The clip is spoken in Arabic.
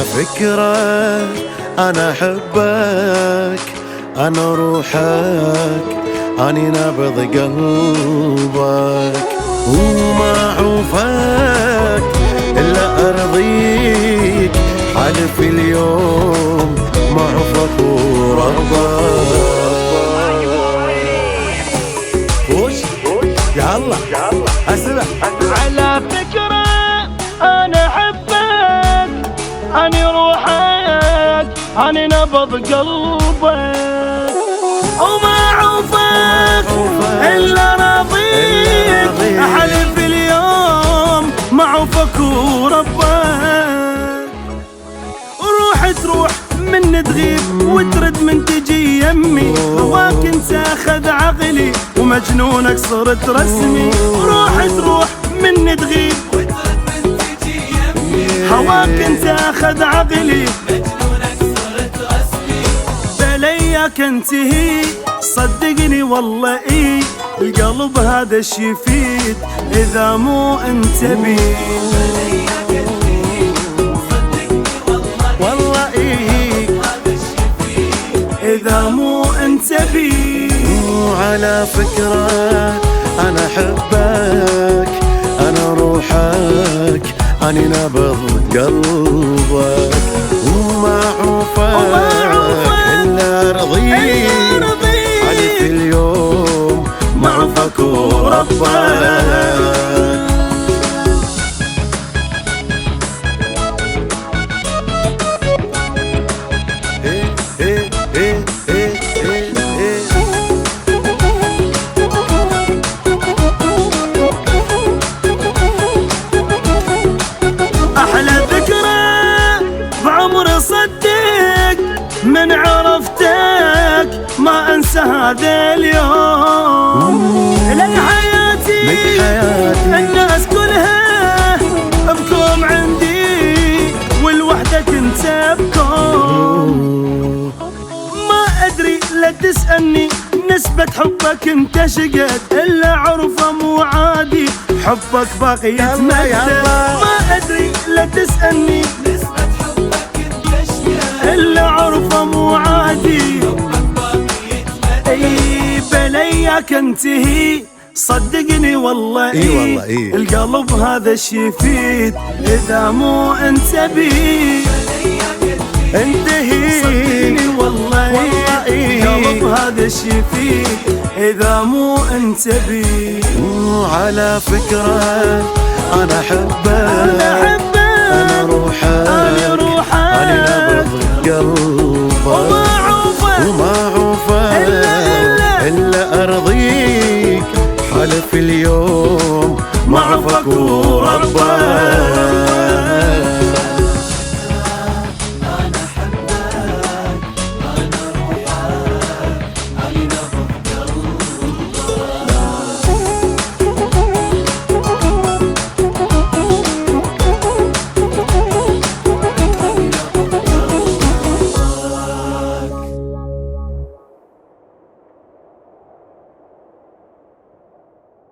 فكرة أنا أحبك، أنا روحك، أني نبض قلبك، وما أعوفك إلا أرضيك، حلف اليوم ما أعوفك وربك. يلا اسمع. على فكرة أنا أحبك، أني روحك، أني نبض قلبك، وما أعوفك إلا راضيك، أحلف اليوم ما أعوفك وربك. روح تروح من تغيب وترد من تجي يمي، هواك انت اخذ عقلي ومجنونك صرت رسمي. روح تروح من تغيب وترد من تجي يمي، هواك انت اخذ عقلي ومجنونك صرت رسمي. بليك انتهي صدقني والله ايه، القلب هذا الشي يفيد اذا مو انت بيه. إذا مو أنت بي. وعلى فكرة أنا أحبك، أنا روحك، أني نبض قلبك، وما أعوفك إلا أرضيك، حلف اليوم ما أعوفك وربك. من عرفتك ما انسى هذا اليوم، لك حياتي الناس كلها بكوم عندي، والوحدك انت بكوم. ما ادري لا تسألني نسبة حبك انت شقد، الا عرفه مو عادي حبك باقي يتمدد. ما ادري لا تسألني نسبة حبك انت شقد، الا عرفه مو عادي حبك باقي يتمدد. اي بليك انتهي صدقني والله إيه. القلب هذا الشي يفيد اذا مو انت بيه. انتهي صدقني والله القلب هذا الشي يفيد اذا مو انت بيه. وعلى فكرة أنا أحبك، أنا روحك، أني نبض قلبك، وما أعوفك إلا أرضيك، حلف اليوم ما أعوفك